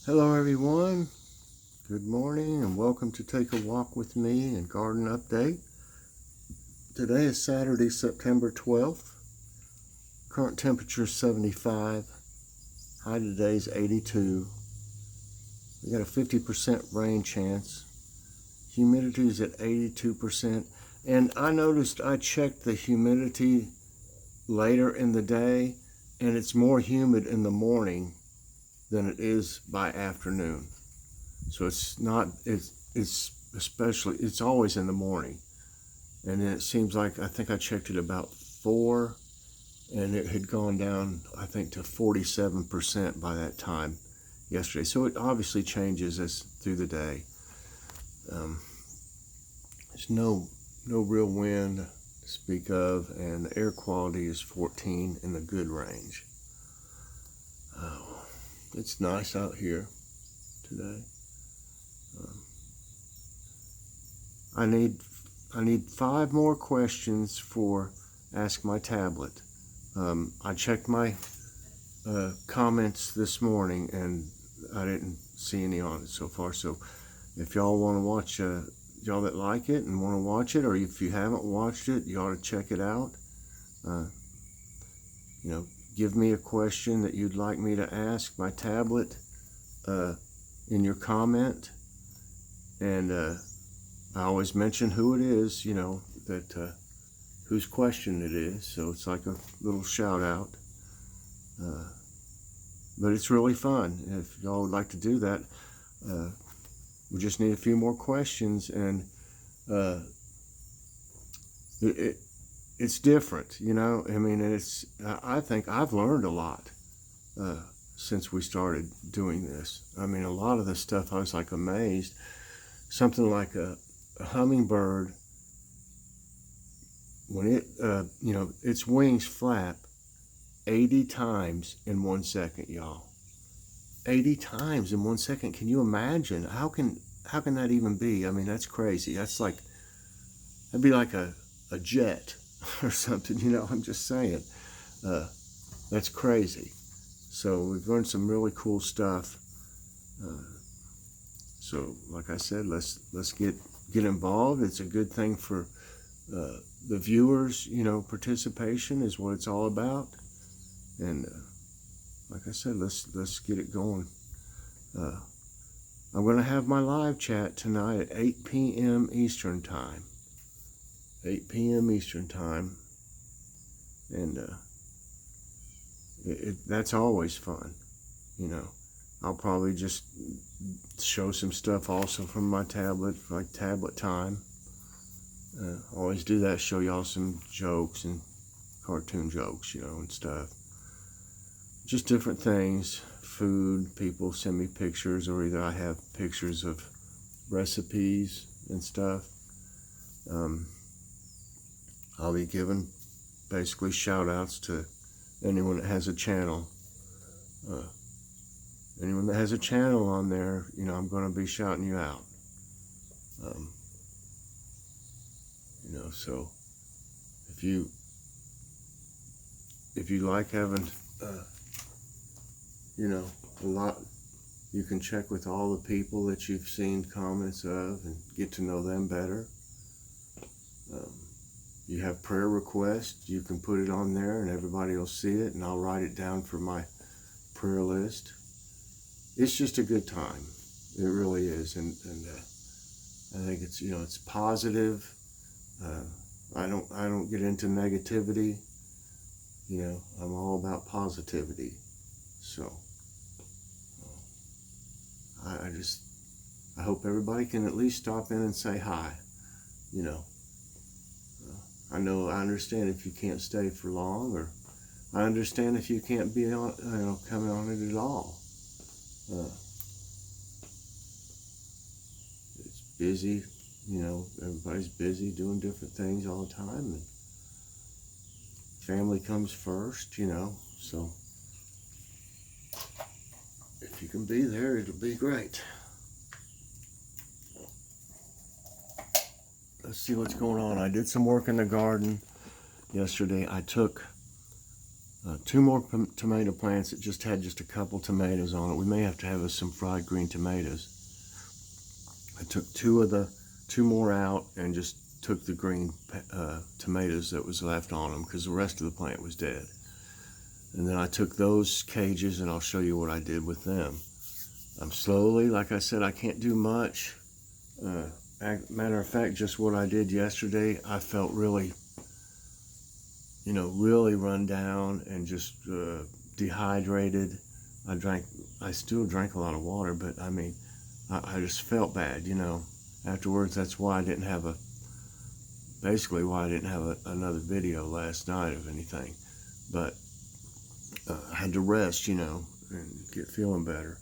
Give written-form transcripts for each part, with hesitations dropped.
Hello everyone, good morning and welcome to Take a Walk with Me and Garden Update. Today is Saturday, September 12th. Current temperature is 75. High today is 82. We got a 50% rain chance. Humidity is at 82%. And I noticed I checked the humidity later in the day and it's more humid in the morning than it is by afternoon. So it's always in the morning. And then it seems like, I think I checked it about 4 and it had gone down, I think, to 47% by that time yesterday. So it obviously changes as through the day. There's no real wind to speak of, and the air quality is 14 in the good range. It's nice out here today. I need 5 more questions for Ask My Tablet. I checked my comments this morning and I didn't see any on it so far. So if y'all want to watch, y'all that like it and want to watch it, or if you haven't watched it, you ought to check it out. Give me a question that you'd like me to ask my tablet in your comment, and I always mention who it is, that whose question it is, so it's like a little shout out. But it's really fun. If y'all would like to do that, we just need a few more questions, and it's different, I mean, I think I've learned a lot since we started doing this. I mean, a lot of the stuff I was like amazed. Something like a hummingbird, when it, its wings flap 80 times in 1 second, y'all. 80 times in 1 second. Can you imagine? How can that even be? I mean, that's crazy. That'd be like a jet or something, I'm just saying. That's crazy. So we've learned some really cool stuff. So like I said, let's get involved. It's a good thing for the viewers, participation is what it's all about. And like I said, let's get it going. I'm going to have my live chat tonight at 8 p.m. Eastern Time. 8 p.m. Eastern Time. And that's always fun, I'll probably just show some stuff also from my tablet, like tablet time. Always do that, show y'all some jokes and cartoon jokes, and stuff. Just different things, food, people send me pictures, or either I have pictures of recipes and stuff. I'll be giving basically shout outs to anyone that has a channel. Anyone that has a channel on there, I'm going to be shouting you out. So if you like having, a lot, you can check with all the people that you've seen comments of and get to know them better. You have prayer requests, you can put it on there and everybody will see it, and I'll write it down for my prayer list. It's just a good time. It really is. And I think it's, it's positive. I don't get into negativity. I'm all about positivity. So I hope everybody can at least stop in and say hi. I understand if you can't stay for long, or I understand if you can't be on, coming on it at all. It's busy, everybody's busy doing different things all the time, and family comes first, so if you can be there, it'll be great. Let's see what's going on. I did some work in the garden yesterday. I took 2 more tomato plants that just had just a couple tomatoes on it. We may have to have us some fried green tomatoes. I took 2 more out and just took the green tomatoes that was left on them because the rest of the plant was dead. And then I took those cages and I'll show you what I did with them. I'm slowly, like I said, I can't do much. Matter of fact, just what I did yesterday, I felt really, really run down and just dehydrated. I still drank a lot of water, but I mean, I just felt bad, Afterwards, that's why I didn't have another video last night of anything. But I had to rest, and get feeling better.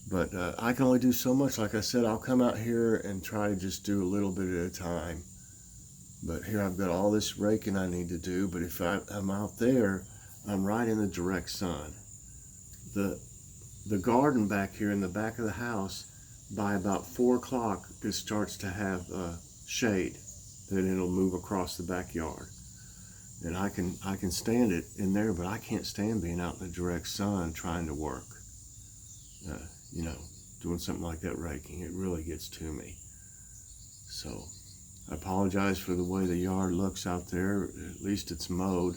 But I can only do so much. Like I said, I'll come out here and try to just do a little bit at a time. But here I've got all this raking I need to do. But if I'm out there, I'm right in the direct sun. The garden back here in the back of the house, by about 4 o'clock, it starts to have shade. Then it'll move across the backyard. And I can stand it in there, but I can't stand being out in the direct sun trying to work. Doing something like that raking, it really gets to me. So I apologize for the way the yard looks out there. At least it's mowed,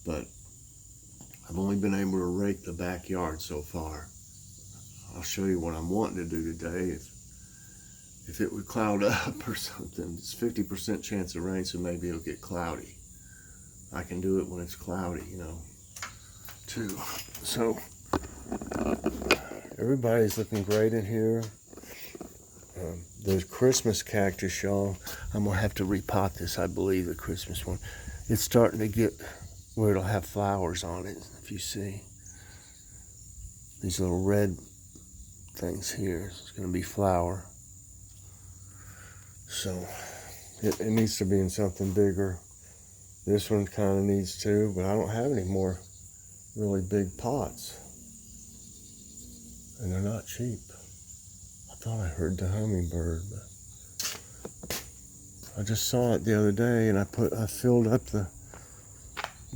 but I've only been able to rake the backyard so far. I'll show you what I'm wanting to do today. If it would cloud up or something, it's 50% chance of rain, so maybe it'll get cloudy. I can do it when it's cloudy, too. So everybody's looking great in here. There's Christmas cactus, y'all. I'm gonna have to repot this, I believe, the Christmas one. It's starting to get where it'll have flowers on it, if you see. These little red things here, it's gonna be flower. So it needs to be in something bigger. This one kind of needs to, but I don't have any more really big pots. And they're not cheap. I thought I heard the hummingbird, but I just saw it the other day, and I filled up the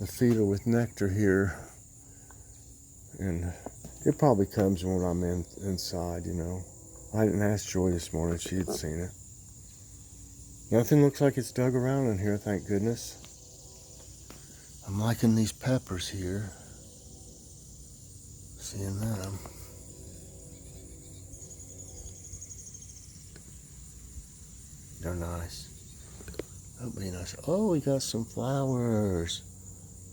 feeder with nectar here, and it probably comes when I'm inside, I didn't ask Joy this morning if she had seen it. Nothing looks like it's dug around in here, thank goodness. I'm liking these peppers here. Seeing them. They're nice. That'll be nice. Oh, we got some flowers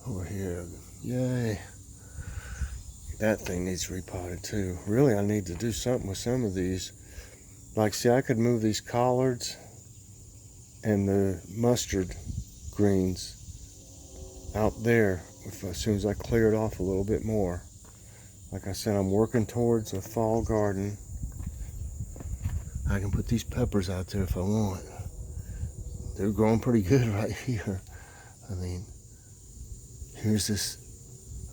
over here. Yay. That thing needs repotted too. Really, I need to do something with some of these. Like, see, I could move these collards and the mustard greens out there as soon as I clear it off a little bit more. Like I said, I'm working towards a fall garden. I can put these peppers out there if I want. They're growing pretty good right here. I mean, here's this,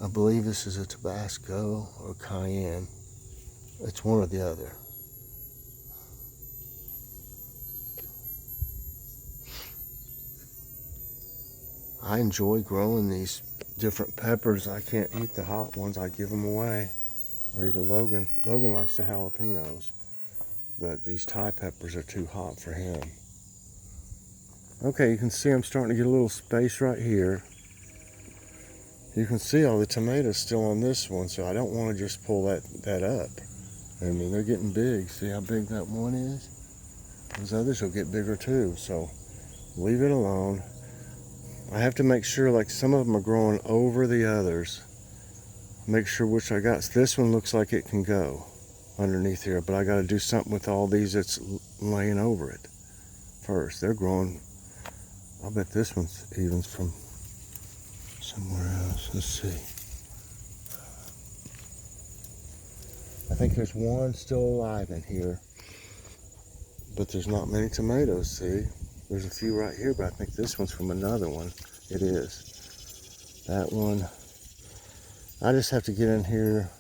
I believe this is a Tabasco or Cayenne. It's one or the other. I enjoy growing these different peppers. I can't eat the hot ones. I give them away. Or either Logan likes the jalapenos, but these Thai peppers are too hot for him. Okay, you can see I'm starting to get a little space right here. You can see all the tomatoes still on this one, so I don't want to just pull that up. I mean, they're getting big. See how big that one is? Those others will get bigger too, so leave it alone. I have to make sure, like, some of them are growing over the others. Make sure which I got. This one looks like it can go underneath here, but I got to do something with all these that's laying over it first. They're growing. I'll bet this one's even from somewhere else. Let's see. I think there's one still alive in here, but there's not many tomatoes, see? There's a few right here, but I think this one's from another one. It is. That one. I just have to get in here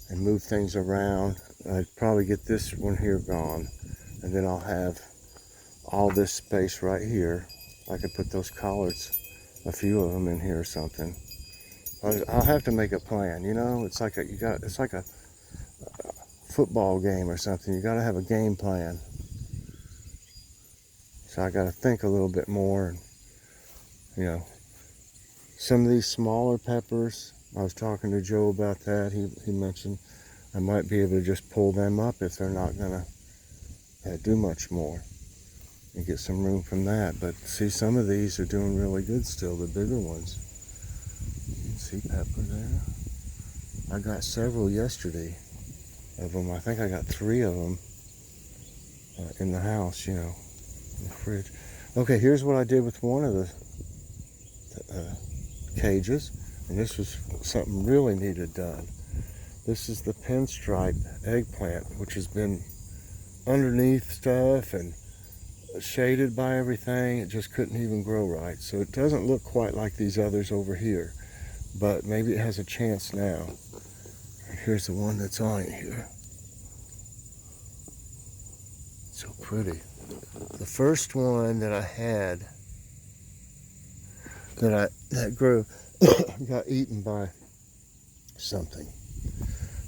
and move things around. I'd probably get this one here gone, and then I'll have all this space right here. I could put those collards, a few of them in here or something. I'll have to make a plan. You know, it's like it's like a football game or something. You got to have a game plan. So I got to think a little bit more. You know, some of these smaller peppers, I was talking to Joe about that. He mentioned I might be able to just pull them up if they're not gonna do much more, and get some room from that. But see, some of these are doing really good still, the bigger ones. You can see pepper there. I got several yesterday of them. I think I got 3 of them in the house, you know, in the fridge. Okay, here's what I did with one of the cages, and this was something really needed done. This is the pinstripe eggplant, which has been underneath stuff and shaded by everything. It just couldn't even grow right. So it doesn't look quite like these others over here, but maybe it has a chance now. Here's the one that's on it here. So pretty. The first one that I had that grew got eaten by something.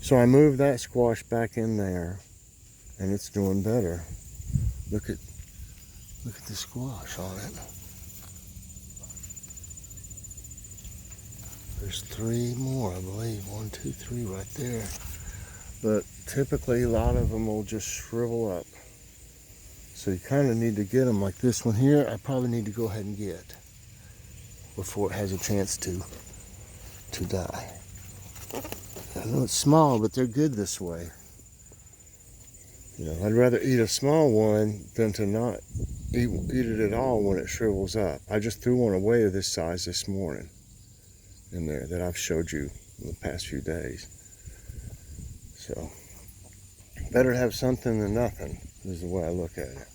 So I moved that squash back in there, and it's doing better. Look at the squash on it. There's 3 more, I believe. 1, 2, 3 right there. But typically a lot of them will just shrivel up. So you kind of need to get them like this one here. I probably need to go ahead and get before it has a chance to die. I know it's small, but they're good this way. You know, I'd rather eat a small one than to not eat it at all when it shrivels up. I just threw one away of this size this morning in there that I've showed you in the past few days. So better to have something than nothing is the way I look at it.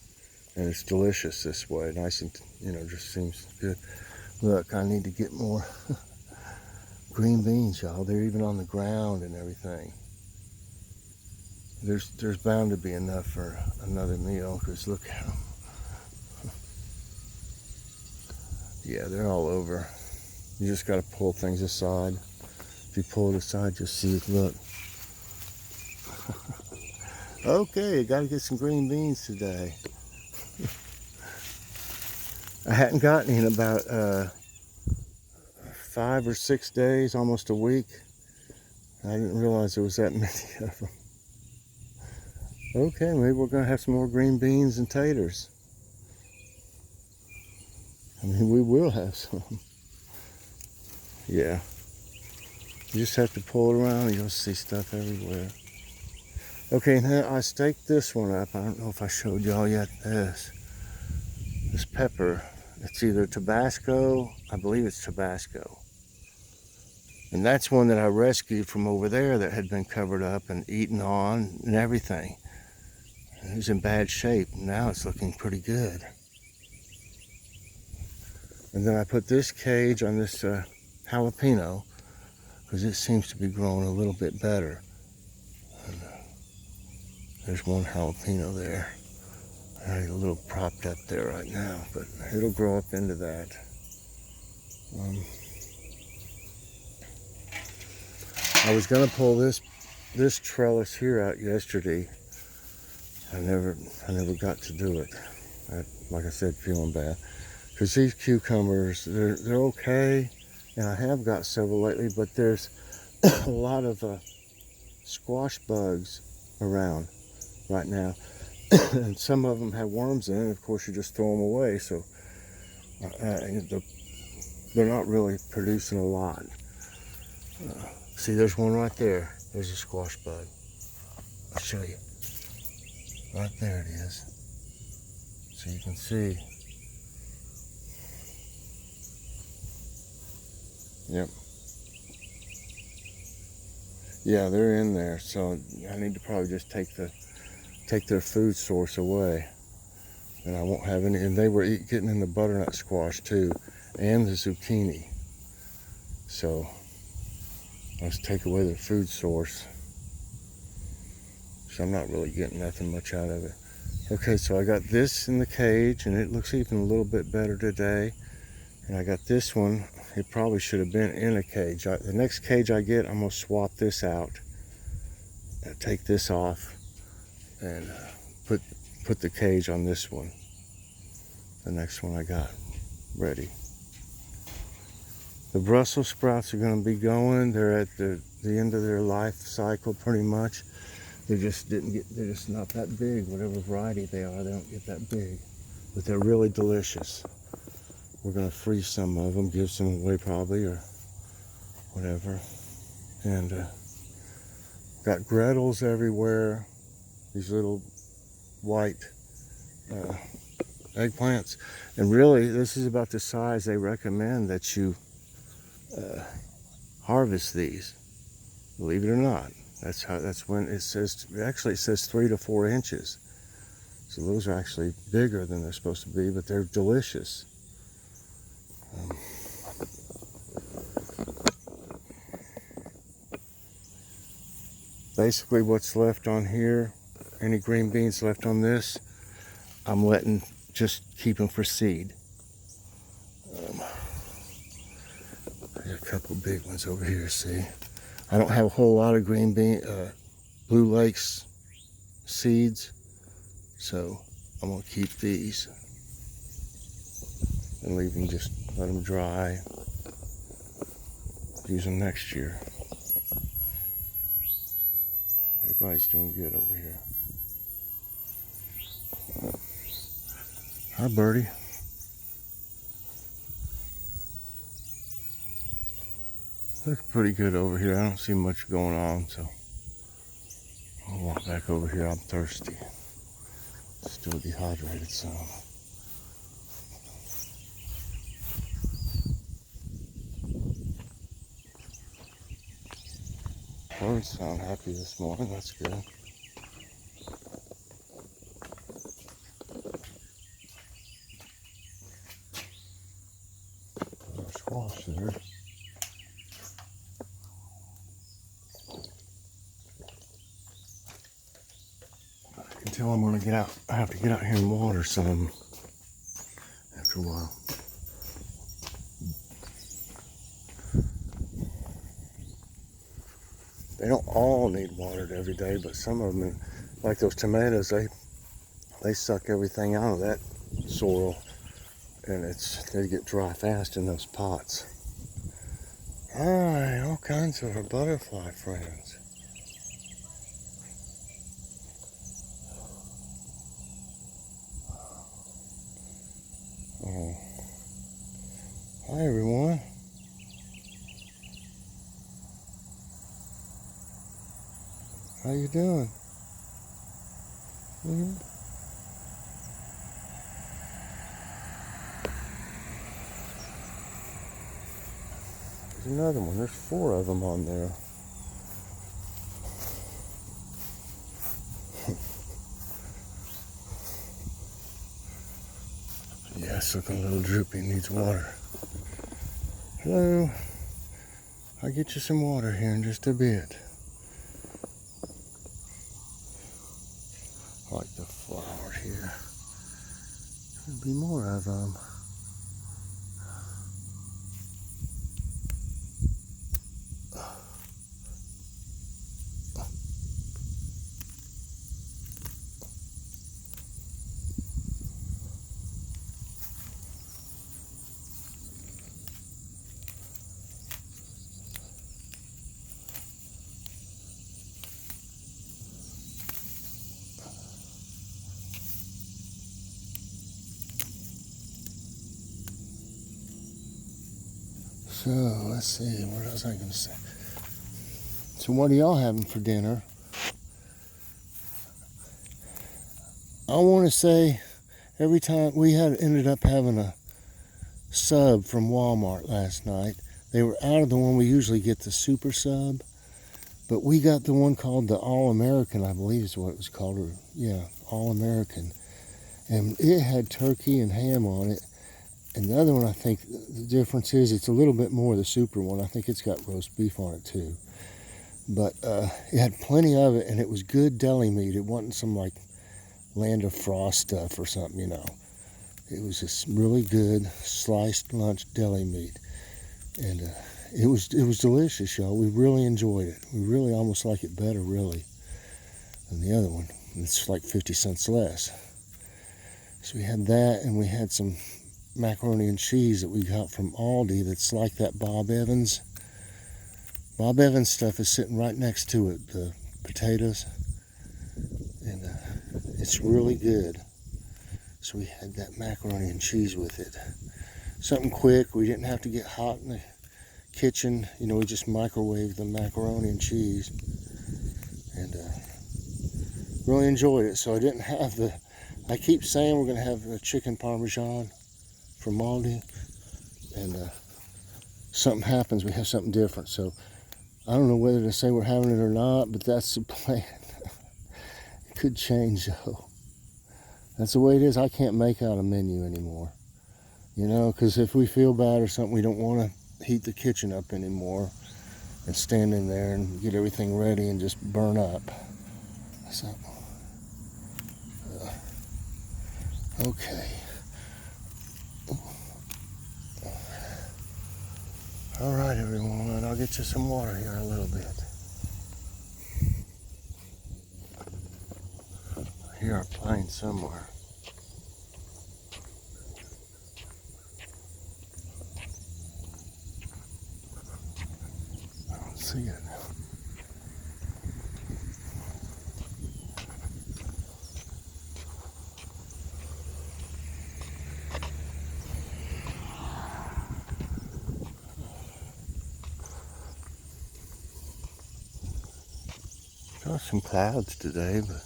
And it's delicious this way, nice and, you know, just seems good. Look, I need to get more green beans, y'all. They're even on the ground and everything. There's bound to be enough for another meal, because look at them. Yeah, they're all over. You just got to pull things aside. If you pull it aside, you'll see it. Look. Okay, got to get some green beans today. I hadn't gotten in about 5 or 6 days, almost a week. I didn't realize there was that many of them. Okay, maybe we're going to have some more green beans and taters. I mean, we will have some. Yeah. You just have to pull it around and you'll see stuff everywhere. Okay, now I staked this one up. I don't know if I showed y'all yet this pepper. It's either Tabasco, I believe it's Tabasco. And that's one that I rescued from over there that had been covered up and eaten on and everything. It was in bad shape. Now it's looking pretty good. And then I put this cage on this jalapeno, because it seems to be growing a little bit better. And, there's one jalapeno there. A little propped up there right now, but it'll grow up into that. I was gonna pull this trellis here out yesterday. I never got to do it. Like I said, feeling bad, because these cucumbers, they're okay, and I have got several lately, but there's a lot of squash bugs around right now. And some of them have worms in it. Of course, you just throw them away, so they're not really producing a lot. See, there's one right there. There's a squash bug. I'll show you. Right there it is. So you can see. Yep. Yeah, they're in there, so I need to probably just take their food source away, and I won't have any. And they were getting in the butternut squash too, and the zucchini. So let's take away their food source. So I'm not really getting nothing much out of it. Okay, so I got this in the cage, and it looks even a little bit better today. And I got this one it probably should have been in a cage. The next cage I get, I'm going to swap this out. Take this off and put the cage on this one. The next one I got ready. The Brussels sprouts are going to be going. They're at the end of their life cycle pretty much. They're just not that big. Whatever variety they are, they don't get that big. But they're really delicious. We're going to freeze some of them, give some away probably, or whatever. And got Gretels everywhere. These little white eggplants. And really, this is about the size they recommend that you harvest these. Believe it or not. That's when it says, actually it says 3 to 4 inches. So those are actually bigger than they're supposed to be, but they're delicious. Basically what's left on here, any green beans left on this, I'm letting just keep them for seed. There's a couple big ones over here, see? I don't have a whole lot of green bean, Blue Lakes seeds, so I'm gonna keep these and leave them, just let them dry. Use them next year. Everybody's doing good over here. Hi, birdie. Looks pretty good over here. I don't see much going on, so I'll walk back over here. I'm thirsty. Still dehydrated, so. Birds sound happy this morning. That's good. There's squash there. I can tell I'm gonna get out. I have to get out here and water some after a while. They don't all need watered every day, but some of them, like those tomatoes, they suck everything out of that soil, and they get dry fast in those pots. Alright, all kinds of our butterfly friends. Oh. Hi everyone. How you doing? Mm-hmm. There's another one. There's 4 of them on there. Yes, looking a little droopy. Needs water. Hello. I'll get you some water here in just a bit. I like the flowers here. There'll be more of them. So, let's see, what else I going to say? So what are y'all having for dinner? I want to say every time we ended up having a sub from Walmart last night. They were out of the one we usually get, the super sub, but we got the one called the All-American, I believe is what it was called, or yeah, All-American. And it had turkey and ham on it. And the other one, I think the difference is it's a little bit more the super one. I think it's got roast beef on it too. But it had plenty of it, and it was good deli meat. It wasn't some like Land of Frost stuff or something, you know. It was just really good sliced lunch deli meat. And it was delicious, y'all. We really enjoyed it. We really almost like it better, really, than the other one. It's like 50 cents less. So we had that, and we had some macaroni and cheese that we got from Aldi that's like that Bob Evans. Bob Evans stuff is sitting right next to it, the potatoes. And it's really good. So we had that macaroni and cheese with it. Something quick. We didn't have to get hot in the kitchen. You know, we just microwaved the macaroni and cheese. And really enjoyed it. So I didn't have the... I keep saying we're going to have the chicken parmesan from Aldi. And something happens. We have something different. So I don't know whether to say we're having it or not, but that's the plan. It could change, though. That's the way it is. I can't make out a menu anymore. You know, because if we feel bad or something, we don't want to heat the kitchen up anymore and stand in there and get everything ready and just burn up. So, okay. All right, everyone. I'll get you some water here in a little bit. I hear a plane somewhere. I don't see it. Got some clouds today, but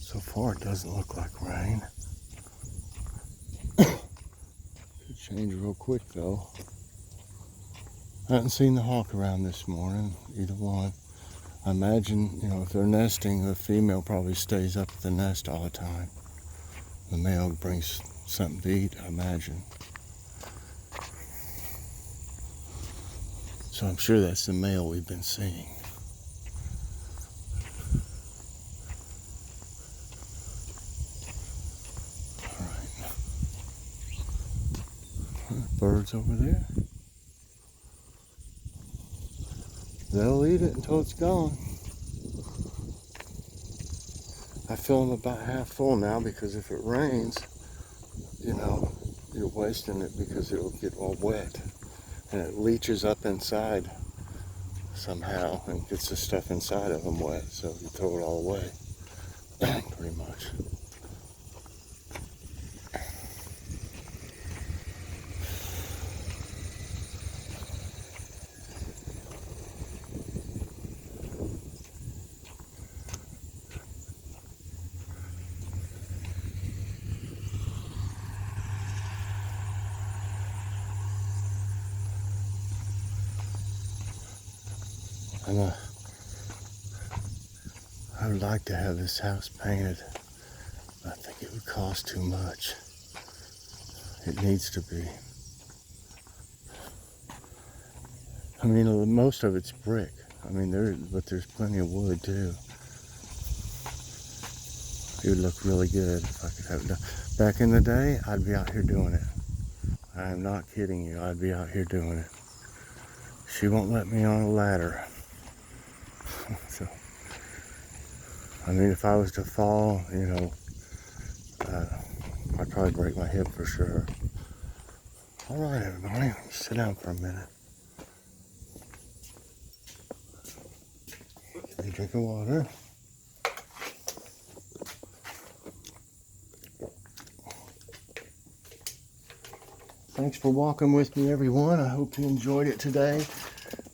so far it doesn't look like rain. Could change real quick though. I haven't seen the hawk around this morning, either one. I imagine, you know, if they're nesting, the female probably stays up at the nest all the time. The male brings something to eat, I imagine. So I'm sure that's the male we've been seeing. Birds over there. They'll eat it until it's gone. I fill them about half full now because if it rains, you know, you're wasting it because it'll get all wet and it leaches up inside somehow and gets the stuff inside of them wet, so you throw it all away pretty much. And I would like to have this house painted. I think it would cost too much. It needs to be. I mean, most of it's brick. I mean, but there's plenty of wood too. It would look really good if I could have it done. Back in the day, I'd be out here doing it. I am not kidding you. I'd be out here doing it. She won't let me on a ladder. So, I mean, if I was to fall, you know, I'd probably break my hip for sure. All right, everybody, sit down for a minute. Get a drink of water. Thanks for walking with me, everyone. I hope you enjoyed it today.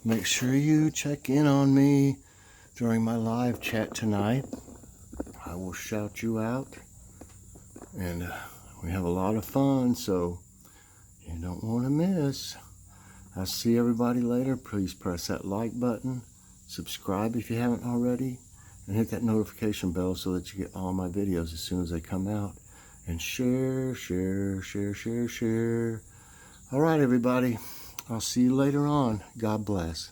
Make sure you check in on me during my live chat tonight. I will shout you out. And we have a lot of fun, so you don't want to miss. I'll see everybody later. Please press that like button. Subscribe if you haven't already. And hit that notification bell so that you get all my videos as soon as they come out. And share, share, share, share, share. All right, everybody. I'll see you later on. God bless.